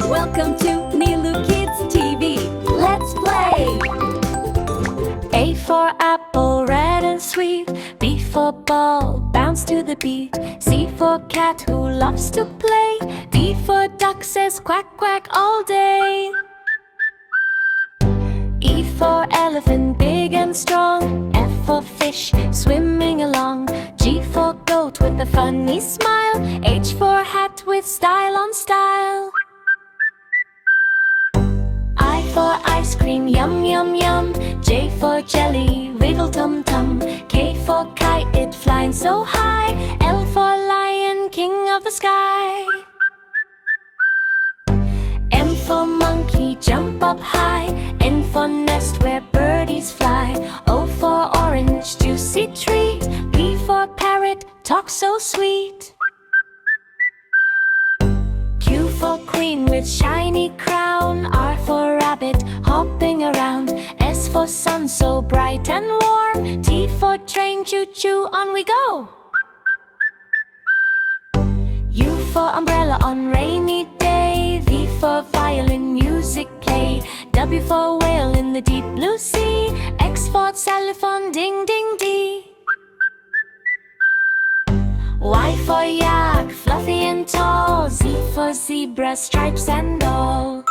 Welcome to Nilu Kids TV. Let's play! A for apple, red and sweet. B for ball, bounce to the beat. C for cat who loves to play. D for duck says quack quack all day. E for elephant, big and strong. F for fish, swimming along. G for goat with a funny smile. H for hat with style on style. I for ice cream, yum yum yum. J for jelly, wiggle tum tum. K for kite, it flying so high. L for lion, king of the sky. M for monkey, jump up high. N for nest where birdies fly. O for orange, juicy treat. P for parrot, talk so sweet. Q for queen with shiny crown. R for rabbit, hopping around. S for sun, so bright and warm. T for train, choo-choo, on we go. U for umbrella on rainy day. V for violin, music play. W for whale in the deep blue sea. X for xylophone, ding ding dee. Y for yak, fluffy and tall. Z for zebra, stripes and all.